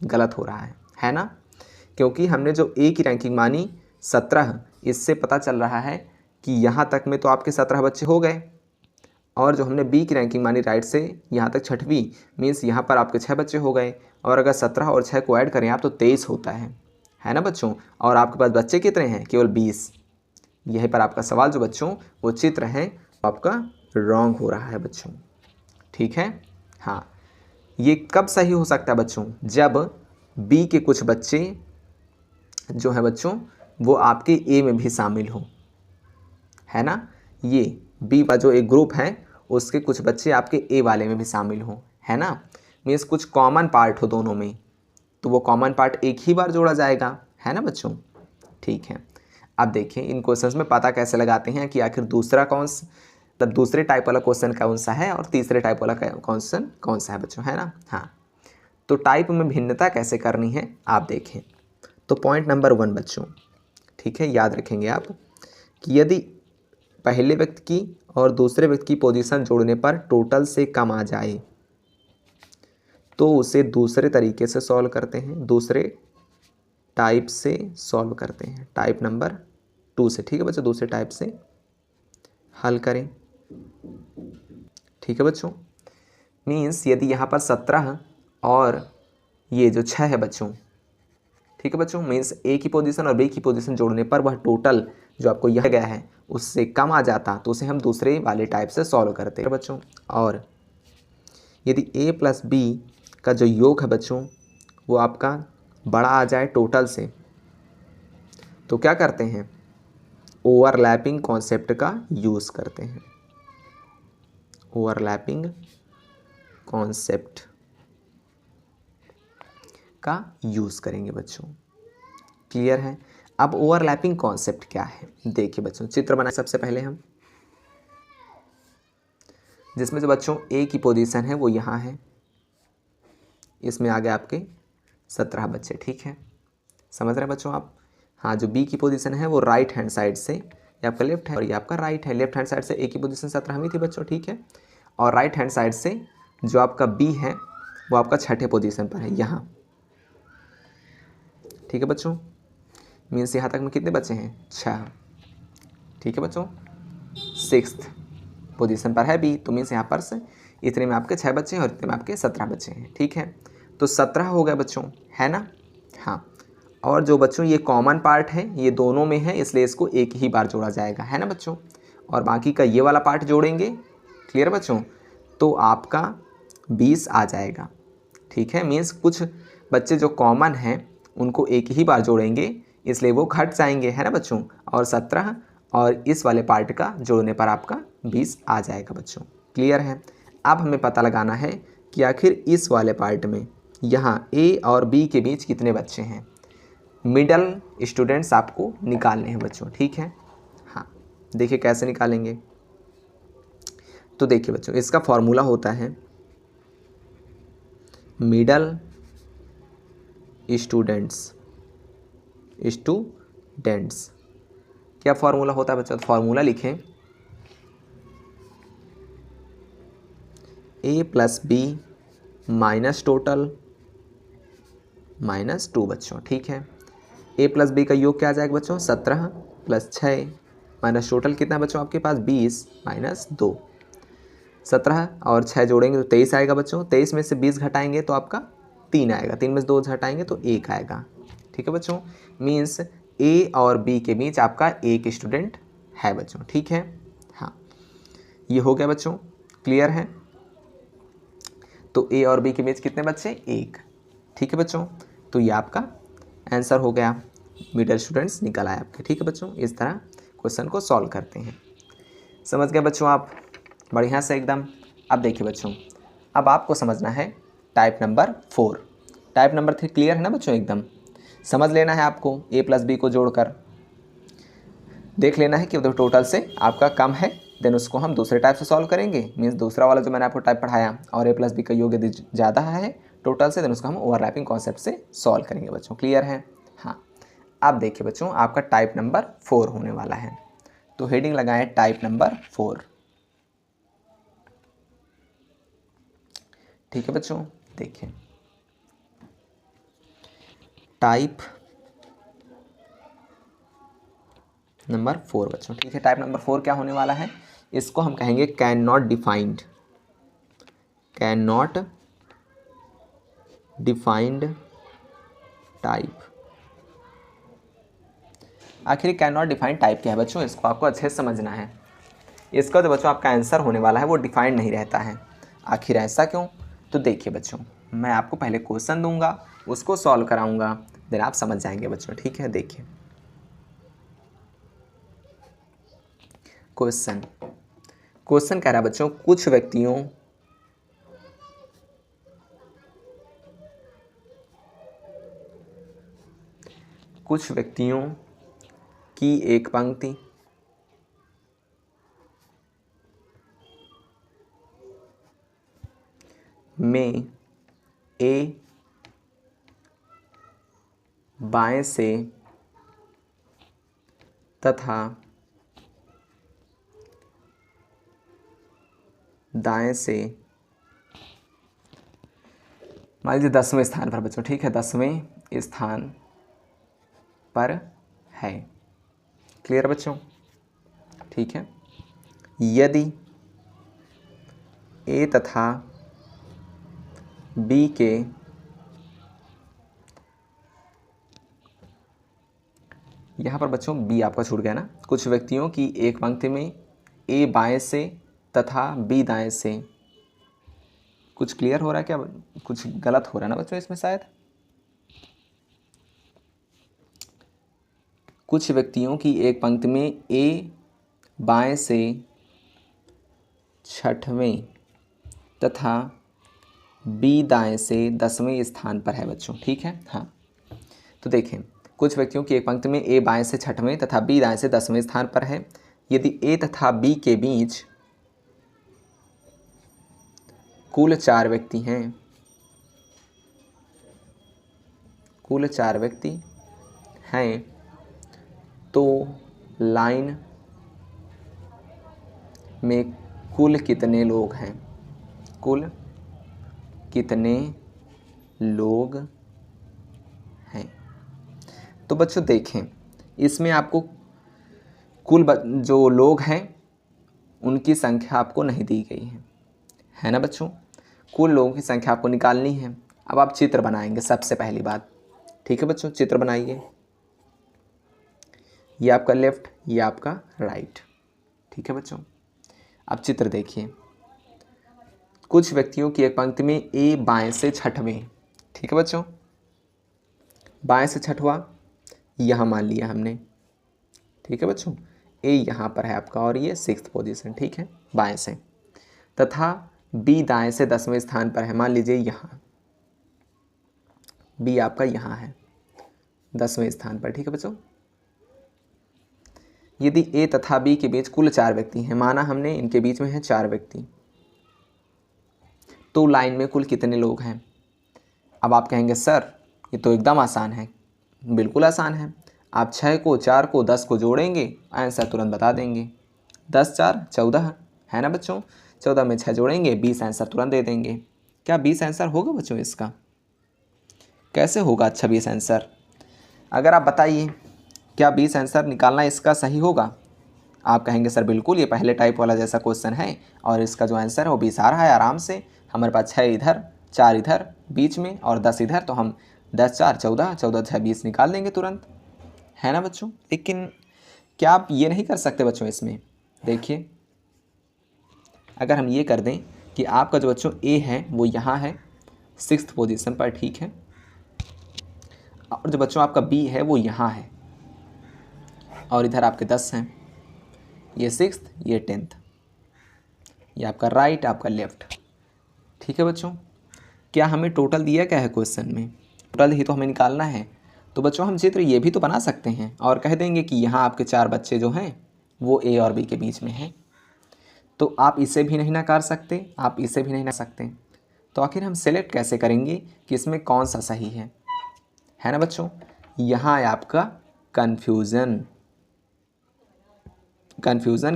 गलत हो रहा है ना। क्योंकि हमने जो ए की रैंकिंग मानी 17, इससे पता चल रहा है कि यहाँ तक में तो आपके 17 बच्चे हो गए, और जो हमने बी की रैंकिंग मानी राइट से यहाँ तक 6वीं, मीन्स यहाँ पर आपके 6 बच्चे हो गए, और अगर 17 और 6 को ऐड करें आप तो 23 होता है ना बच्चों। और आपके पास बच्चे कितने हैं? केवल 20। यहीं पर आपका सवाल जो बच्चों वो चित्र है आपका रॉन्ग हो रहा है बच्चों। ठीक है, हाँ। ये कब सही हो सकता है बच्चों? जब बी के कुछ बच्चे जो है बच्चों वो आपके ए में भी शामिल हो, है ना। ये बी का जो एक ग्रुप है उसके कुछ बच्चे आपके ए वाले में भी शामिल हो, है ना। मीन्स कुछ कॉमन पार्ट हो दोनों में, तो वो कॉमन पार्ट एक ही बार जोड़ा जाएगा, है ना बच्चों। ठीक है, अब देखिए इन क्वेश्चंस में पता कैसे लगाते हैं कि आखिर दूसरा मतलब दूसरे टाइप वाला क्वेश्चन कौन सा है और तीसरे टाइप वाला क्वेश्चन कौन सा है बच्चों, है ना। हाँ, तो टाइप में भिन्नता कैसे करनी है आप देखें। तो पॉइंट नंबर 1 बच्चों, ठीक है, याद रखेंगे आप कि यदि पहले व्यक्ति की और दूसरे व्यक्ति की पोजीशन जोड़ने पर टोटल से कम आ जाए तो उसे दूसरे तरीके से सॉल्व करते हैं, दूसरे टाइप से सॉल्व करते हैं, टाइप नंबर 2 से। ठीक है बच्चों, दूसरे टाइप से हल करें। ठीक है बच्चों, मीन्स यदि यहाँ पर 17 और ये जो 6 है बच्चों, ठीक है बच्चों, मीन्स ए की पोजीशन और बी की पोजीशन जोड़ने पर वह टोटल जो आपको यह गया है उससे कम आ जाता तो उसे हम दूसरे वाले टाइप से सॉल्व करते हैं बच्चों। और यदि ए प्लस बी का जो योग है बच्चों वो आपका बड़ा आ जाए टोटल से, तो क्या करते हैं, ओवरलैपिंग कॉन्सेप्ट का यूज़ करते हैं, ओवरलैपिंग कॉन्सेप्ट का यूज़ करेंगे बच्चों। क्लियर है। अब ओवरलैपिंग कॉन्सेप्ट क्या है, देखिए बच्चों चित्र बनाए सबसे पहले हम, जिसमें जो बच्चों ए की पोजीशन है वो यहाँ है, इसमें आ गए आपके 17 बच्चे। ठीक है, समझ रहे हैं बच्चों आप। हाँ, जो बी की पोजीशन है वो राइट हैंड साइड से, ये आपका लेफ्ट है और ये आपका राइट है। लेफ्ट हैंड साइड से ए की पोजीशन 17वीं थी बच्चों, ठीक है, और राइट हैंड साइड से जो आपका बी है वो आपका 6ठे पोजीशन पर है यहाँ। ठीक है बच्चों, मीन्स यहाँ तक में कितने बच्चे हैं? 6। ठीक है बच्चों, 6th पोजीशन पर है बी, तो मीन्स यहाँ पर से इतने में आपके 6 बच्चे हैं और इतने में आपके 17 बच्चे हैं। ठीक है, तो 17 हो गए बच्चों, है ना। हाँ, और जो बच्चों ये कॉमन पार्ट है ये दोनों में है, इसलिए इसको एक ही बार जोड़ा जाएगा, है ना बच्चों। और बाकी का ये वाला पार्ट जोड़ेंगे, क्लियर बच्चों, तो आपका 20 आ जाएगा। ठीक है, मीन्स कुछ बच्चे जो कॉमन हैं उनको एक ही बार जोड़ेंगे इसलिए वो घट जाएंगे, है ना बच्चों। और 17 और इस वाले पार्ट का जोड़ने पर आपका 20 आ जाएगा बच्चों। क्लियर है। अब हमें पता लगाना है कि आखिर इस वाले पार्ट में यहाँ ए और बी के बीच कितने बच्चे हैं। मिडल स्टूडेंट्स आपको निकालने हैं बच्चों। ठीक है, हाँ, देखिए कैसे निकालेंगे। तो देखिए बच्चों इसका फॉर्मूला होता है मिडल स्टूडेंट्स, क्या फॉर्मूला होता है बच्चों? फॉर्मूला लिखें A plus B minus total minus 2 बच्चों। ठीक है, ए प्लस बी का योग क्या आ जाएगा बच्चों? 17 प्लस 6 माइनस टोटल कितना है बच्चों आपके पास? 20 माइनस 2। 17 और 6 जोड़ेंगे तो 23 आएगा बच्चों। 23 में से 20 घटाएंगे तो आपका 3 आएगा। 3 में से 2 घटाएंगे तो 1 आएगा। ठीक है बच्चों, मीन्स ए और बी के बीच आपका एक स्टूडेंट है बच्चों। ठीक है, हाँ, ये हो गया बच्चों, क्लियर है। तो ए और बी के बीच कितने बच्चे? 1। ठीक है बच्चों, तो ये आपका आंसर हो गया, मिडिल स्टूडेंट्स निकल आए आपके। ठीक है बच्चों, इस तरह क्वेश्चन को सॉल्व करते हैं। समझ गए बच्चों आप, बढ़िया से एकदम। अब देखिए बच्चों, अब आपको समझना है type number 4। Type number 3 clear है ना बच्चों, एकदम समझ लेना है आपको। a प्लस बी को जोड़कर देख लेना है कि उधर टोटल से आपका कम है, देन उसको हम दूसरे टाइप से सॉल्व करेंगे। मीन्स दूसरा वाला जो मैंने आपको टाइप पढ़ाया और a प्लस बी का योग यदि ज़्यादा है टोटल से, देन उसको हम ओवरलैपिंग कॉन्सेप्ट से सॉल्व करेंगे बच्चों। क्लियर है? हाँ। अब देखिए बच्चों, आपका टाइप नंबर 4 होने वाला है, तो हेडिंग लगाएं टाइप नंबर 4। ठीक है बच्चों, देखिए टाइप नंबर 4 बच्चों। ठीक है, टाइप नंबर 4 क्या होने वाला है, इसको हम कहेंगे can not defined. Can not defined type. आखिर कैन नॉट डिफाइंड टाइप क्या है बच्चों, इसको आपको अच्छे से समझना है। इसका जो बच्चों आपका आंसर होने वाला है वो डिफाइंड नहीं रहता है। आखिर ऐसा क्यों? तो देखिए बच्चों, मैं आपको पहले क्वेश्चन दूंगा, उसको सॉल्व कराऊंगा, देन आप समझ जाएंगे बच्चों। ठीक है, देखिए क्वेश्चन कह रहा है बच्चों, कुछ व्यक्तियों की एक पंक्ति में ए बाएं से तथा दाएं से, मान लीजिए 10वें स्थान पर बच्चों। ठीक है, 10वें स्थान पर है। क्लियर बच्चों? ठीक है, यदि ए तथा बी के यहाँ पर बच्चों बी आपका छूट गया ना, कुछ व्यक्तियों की एक पंक्ति में ए बाएं से तथा बी दाएं से। कुछ क्लियर हो रहा है क्या? कुछ गलत हो रहा है ना बच्चों इसमें शायद। कुछ व्यक्तियों की एक पंक्ति में ए बाएं से 6वें तथा बी दाएं से 10वें स्थान पर है बच्चों। ठीक है, हाँ। तो देखें, कुछ व्यक्तियों की एक पंक्ति में ए बाएं से 6वें तथा बी दाएं से 10वें स्थान पर है। यदि ए तथा बी के बीच कुल 4 व्यक्ति हैं, कुल 4 व्यक्ति हैं, तो लाइन में कुल कितने लोग हैं? कुल कितने लोग हैं? तो बच्चों देखें, इसमें आपको कुल जो लोग हैं उनकी संख्या आपको नहीं दी गई है ना बच्चों। कुल लोगों की संख्या आपको निकालनी है। अब आप चित्र बनाएंगे सबसे पहली बात। ठीक है बच्चों, चित्र बनाइए। ये आपका लेफ्ट, ये आपका राइट। ठीक है बच्चों, अब चित्र देखिए। कुछ व्यक्तियों की एक पंक्ति में ए बाएं से 6वें। ठीक है बच्चों, बाएं से 6वां यहाँ मान लिया हमने। ठीक है बच्चों, ए यहाँ पर है आपका और ये 6th पोजीशन। ठीक है, बाएं से, तथा बी दाएं से 10वें स्थान पर है, मान लीजिए यहाँ। बी आपका यहाँ है 10वें स्थान पर। ठीक है बच्चों, यदि ए तथा बी के बीच कुल 4 व्यक्ति हैं, माना हमने इनके बीच में है 4 व्यक्ति, तो लाइन में कुल कितने लोग हैं? अब आप कहेंगे सर ये तो एकदम आसान है। बिल्कुल आसान है। आप 6 को 4 को 10 को जोड़ेंगे, आंसर तुरंत बता देंगे। 10 4 14 है ना बच्चों, 14 में 6 जोड़ेंगे 20, आंसर तुरंत दे देंगे। क्या 20 आंसर होगा बच्चों इसका? कैसे होगा? अच्छा 20 आंसर, अगर आप बताइए क्या 20 आंसर निकालना इसका सही होगा? आप कहेंगे सर बिल्कुल, ये पहले टाइप वाला जैसा क्वेश्चन है और इसका जो आंसर है वो 20 आ रहा है आराम से। हमारे पास 6 इधर 4 इधर बीच में और 10 इधर, तो हम 10 4 14, 14 6 20 निकाल देंगे तुरंत, है ना बच्चों। लेकिन क्या आप ये नहीं कर सकते बच्चों? इसमें देखिए, अगर हम ये कर दें कि आपका जो बच्चों ए है वो यहाँ है 6th पोजीशन पर। ठीक है, और जो बच्चों आपका बी है वो यहाँ है, और इधर आपके 10 हैं, ये 6th ये 10th, ये आपका राइट आपका लेफ्ट। ठीक है बच्चों, क्या हमें टोटल दिया क्या है क्वेश्चन में? टोटल ही तो हमें निकालना है। तो बच्चों हम चित्र ये भी तो बना सकते हैं और कह देंगे कि यहाँ आपके 4 बच्चे जो हैं वो ए और बी के बीच में हैं। तो आप इसे भी नहीं नकार सकते, आप इसे भी नहीं नकार सकते, तो आखिर हम सेलेक्ट कैसे करेंगे कि इसमें कौन सा सही है ना बच्चों? यहाँ है आपका कन्फ्यूज़न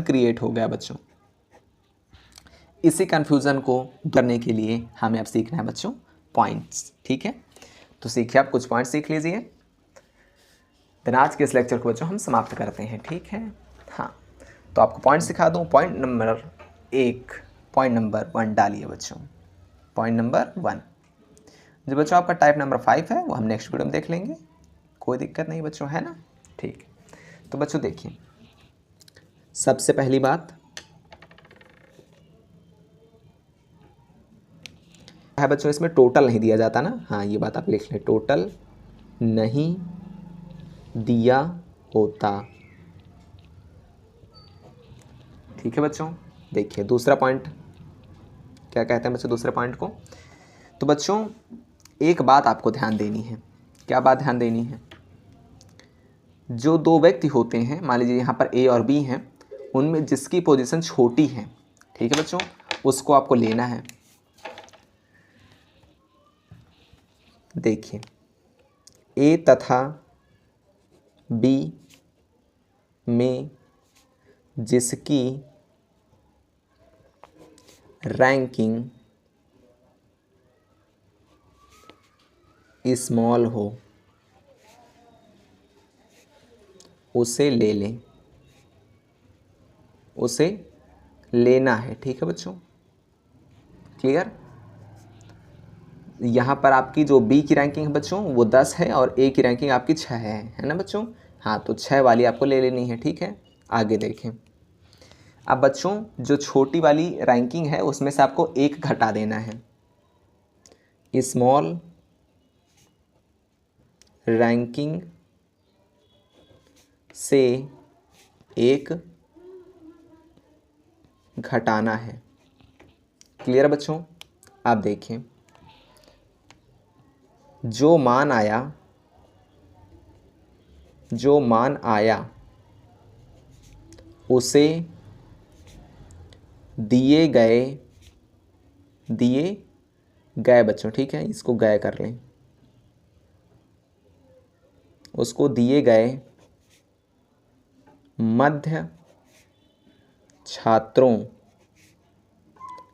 क्रिएट हो गया बच्चों। इसी कन्फ्यूज़न को करने के लिए हमें अब सीखना है बच्चों पॉइंट्स। ठीक है, तो सीखिए, आप कुछ पॉइंट्स सीख लीजिए, देन आज के इस लेक्चर को बच्चों हम समाप्त करते हैं। ठीक है, हाँ, तो आपको पॉइंट सिखा दूँ। पॉइंट नंबर 1 डालिए बच्चों, पॉइंट नंबर 1। जो बच्चों आपका टाइप नंबर 5 है वो हम नेक्स्ट वीडियो में देख लेंगे, कोई दिक्कत नहीं बच्चों, है ना? ठीक, तो बच्चों देखिए, सबसे पहली बात है बच्चों, इसमें टोटल नहीं दिया जाता ना। हाँ, ये बात आप लिख लें, टोटल नहीं दिया होता। ठीक है बच्चों, देखिए दूसरा पॉइंट क्या कहते हैं बच्चों, दूसरे पॉइंट को। तो बच्चों एक बात आपको ध्यान देनी है। क्या बात ध्यान देनी है? जो 2 व्यक्ति होते हैं, मान लीजिए यहाँ पर ए और बी हैं, उनमें जिसकी पोजीशन छोटी है, ठीक है बच्चों, उसको आपको लेना है। देखिए, ए तथा बी में जिसकी रैंकिंग स्मॉल हो उसे ले लें, उसे लेना है। ठीक है बच्चों, क्लियर? यहाँ पर आपकी जो बी की रैंकिंग है बच्चों वो 10 है और ए की रैंकिंग आपकी 6 है ना बच्चों? हाँ, तो 6 वाली आपको ले लेनी है। ठीक है, आगे देखें। अब बच्चों जो छोटी वाली रैंकिंग है उसमें से आपको 1 घटा देना है। स्मॉल रैंकिंग से 1 घटाना है। क्लियर बच्चों? आप देखें, जो मान आया उसे दिए गए बच्चों, ठीक है, इसको गए कर लें, उसको दिए गए मध्य छात्रों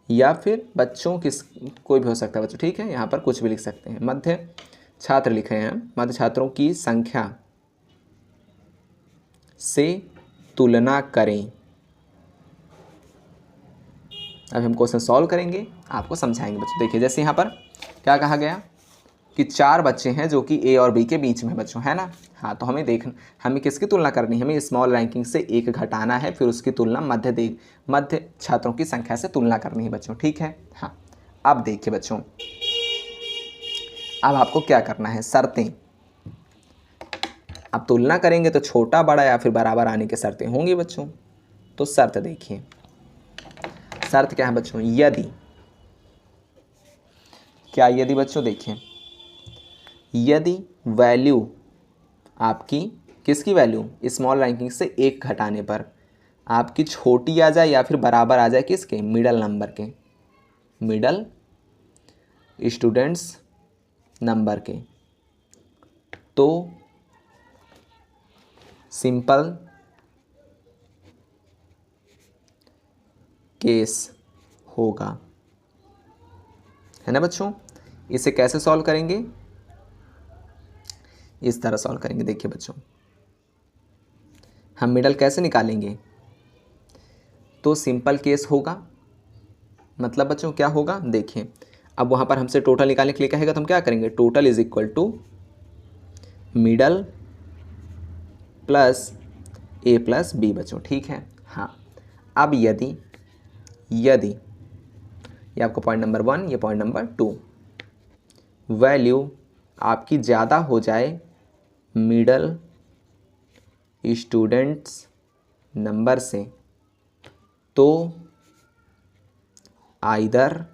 या फिर बच्चों कोई भी हो सकता है बच्चों, ठीक है, यहाँ पर कुछ भी लिख सकते हैं, मध्य छात्र लिखे हैं, मध्य छात्रों की संख्या से तुलना करें। अब हम क्वेश्चन सॉल्व करेंगे, आपको समझाएंगे बच्चों। देखिए, जैसे यहाँ पर क्या कहा गया कि 4 बच्चे हैं जो कि ए और बी के बीच में बच्चों, है ना? हाँ, तो हमें किसकी तुलना करनी है? हमें स्मॉल रैंकिंग से 1 घटाना है, फिर उसकी तुलना मध्य छात्रों की संख्या से तुलना करनी है बच्चों। ठीक है, हाँ। अब देखिए बच्चों, अब आपको क्या करना है? शर्तें। अब तुलना करेंगे तो छोटा बड़ा या फिर बराबर आने की शर्तें होंगी बच्चों। तो शर्त देखिए, शर्त क्या है बच्चों? यदि बच्चों देखिए, यदि वैल्यू आपकी किसकी वैल्यू स्मॉल रैंकिंग से 1 घटाने पर आपकी छोटी आ जाए या फिर बराबर आ जाए किसके? मिडल नंबर के, मिडल स्टूडेंट्स नंबर के, तो सिंपल केस होगा, है ना बच्चों? इसे कैसे सॉल्व करेंगे? इस तरह सॉल्व करेंगे। देखिए बच्चों, हम मिडल कैसे निकालेंगे? तो सिंपल केस होगा, मतलब बच्चों क्या होगा? देखिए, अब वहाँ पर हमसे टोटल निकालने के लिए कहेगा तो हम क्या करेंगे? Total is equal to middle plus A plus B बच्चों, ठीक है, हाँ। अब यदि ये आपको पॉइंट नंबर 1, ये पॉइंट नंबर 2, वैल्यू आपकी ज़्यादा हो जाए मिडल स्टूडेंट्स नंबर से, तो आइदर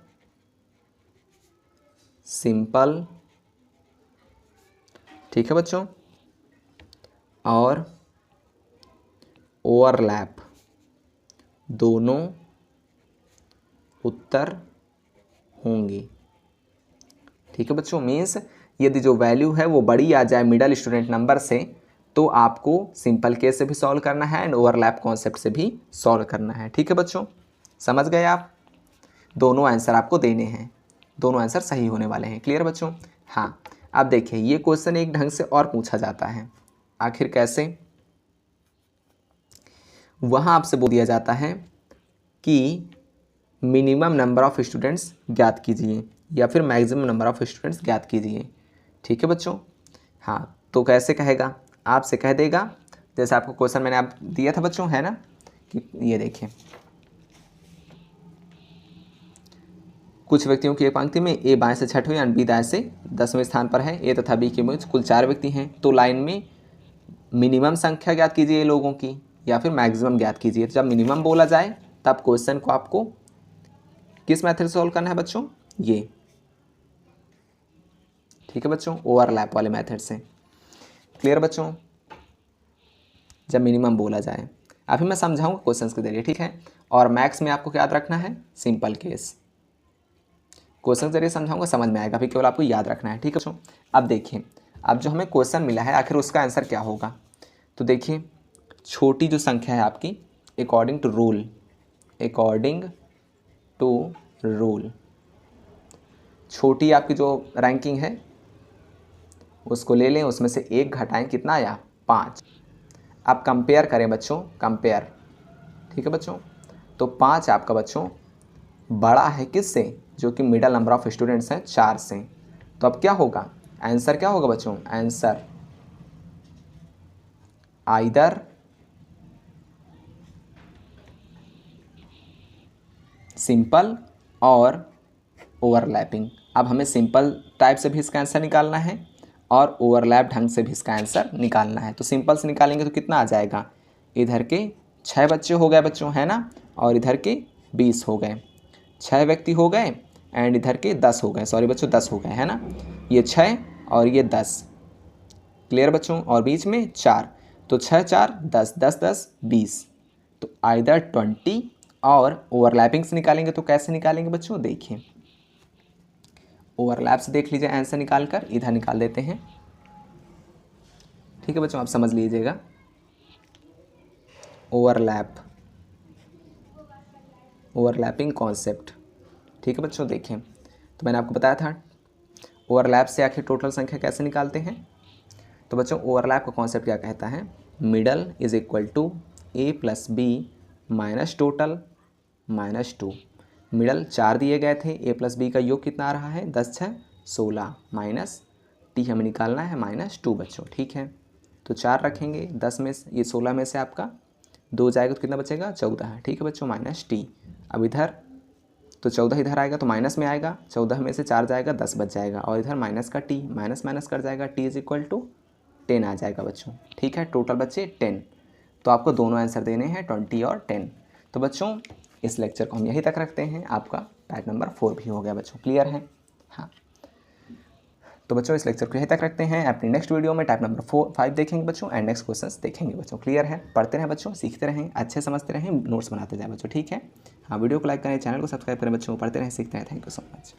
सिंपल, ठीक है बच्चों, और ओवरलैप दोनों उत्तर होंगे। ठीक है बच्चों, मीन्स यदि जो वैल्यू है वो बड़ी आ जाए मिडल स्टूडेंट नंबर से, तो आपको सिंपल केस से भी सॉल्व करना है एंड ओवरलैप कॉन्सेप्ट से भी सॉल्व करना है। ठीक है बच्चों, समझ गए आप? दोनों आंसर आपको देने हैं, दोनों आंसर सही होने वाले हैं। क्लियर बच्चों? हाँ, अब देखिए ये क्वेश्चन एक ढंग से और पूछा जाता है। आखिर कैसे? वहाँ आपसे बोल दिया जाता है कि मिनिमम नंबर ऑफ़ स्टूडेंट्स ज्ञात कीजिए या फिर मैक्सिमम नंबर ऑफ़ स्टूडेंट्स ज्ञात कीजिए। ठीक है बच्चों? हाँ, तो कैसे कहेगा? आपसे कह देगा, जैसे आपको क्वेश्चन मैंने आप दिया था बच्चों, है ना, कि ये देखिए, कुछ व्यक्तियों की एक पंक्ति में ए बाएं से छठवें यानी बी दाएं से 10वें स्थान पर है। ए तथा बी के बीच कुल 4 व्यक्ति हैं, तो लाइन में मिनिमम संख्या ज्ञात कीजिए लोगों की या फिर मैक्सिमम ज्ञात कीजिए। तो जब मिनिमम बोला जाए तब क्वेश्चन को आपको किस मेथड से सॉल्व करना है बच्चों? ये, ठीक है बच्चों, ओवरलैप वाले मेथड से। क्लियर बच्चों? जब मिनिमम बोला जाए, अभी मैं समझाऊंगा क्वेश्चंस के जरिए, ठीक है। और मैथ्स में आपको क्या याद रखना है? Simple case. क्वेश्चन के जरिए समझाऊंगा, समझ में आएगा, अभी केवल आपको याद रखना है। ठीक है बच्चों, अब देखिए, अब जो हमें क्वेश्चन मिला है आखिर उसका आंसर क्या होगा? तो देखिए, छोटी जो संख्या है आपकी, according to rule, according to rule, छोटी आपकी जो रैंकिंग है उसको ले लें, उसमें से 1 घटाएं, कितना आया? 5। अब कंपेयर करें बच्चों, कंपेयर, ठीक है बच्चों, तो 5 आपका बच्चों बड़ा है किससे? जो कि मिडल नंबर ऑफ स्टूडेंट्स हैं 4 से। तो अब क्या होगा? आंसर क्या होगा बच्चों? आंसर आइदर सिंपल और ओवरलैपिंग। अब हमें सिंपल टाइप से भी इसका आंसर निकालना है और ओवरलैप ढंग से भी इसका आंसर निकालना है। तो सिंपल से निकालेंगे तो कितना आ जाएगा? इधर के 6 बच्चे हो गए बच्चों, है ना, और इधर के 20 हो गए, 6 व्यक्ति हो गए एंड इधर के 10 हो गए, सॉरी बच्चों 10 हो गए, है ना, ये 6 और ये 10। क्लियर बच्चों? और बीच में 4, तो 6 4 10, 10 10 20। तो आइदर 20, और ओवरलैपिंग से निकालेंगे तो कैसे निकालेंगे बच्चों? देखिए, ओवरलैप से देख लीजिए आंसर निकाल कर, इधर निकाल देते हैं। ठीक है बच्चों, आप समझ लीजिएगा, ओवरलैप, ओवरलैपिंग कॉन्सेप्ट। ठीक है बच्चों, देखें, तो मैंने आपको बताया था ओवरलैप से आखिर टोटल संख्या कैसे निकालते हैं। तो बच्चों ओवरलैप का कॉन्सेप्ट क्या कहता है? Middle is equal to A plus B minus total minus 2। Middle 4 दिए गए थे, ए प्लस बी का योग कितना आ रहा है? 10 6 16 माइनस टी हमें निकालना है -2 बच्चों। ठीक है, तो 4 रखेंगे, 10 में ये 16 में से आपका 2 जाएगा तो कितना बचेगा? 14। ठीक है बच्चों, -t। अब इधर तो 14 इधर आएगा तो माइनस में आएगा, 14 में से 4 जाएगा, 10 बच जाएगा, और इधर माइनस का टी, माइनस माइनस कर जाएगा, टी इज इक्वल टू 10 आ जाएगा बच्चों। ठीक है, टोटल बच्चे 10। तो आपको दोनों आंसर देने हैं 20 और 10। तो बच्चों इस लेक्चर को हम यहीं तक रखते हैं, आपका टाइप नंबर 4 भी हो गया बच्चों। क्लियर है? हाँ, तो बच्चों इस लेक्चर को यहीं तक रखते हैं। अपनी नेक्स्ट वीडियो में टाइप नंबर 5 देखेंगे बच्चों एंड नेक्स्ट क्वेश्चंस देखेंगे बच्चों। क्लियर है? पढ़ते रहें बच्चों, सीखते रहें, अच्छे समझते रहें, नोट्स बनाते जाएं बच्चों। ठीक है? हाँ, वीडियो को लाइक करें, चैनल को सब्सक्राइब करें बच्चों, पढ़ते रहें, सीखते रहें। Thank you so much.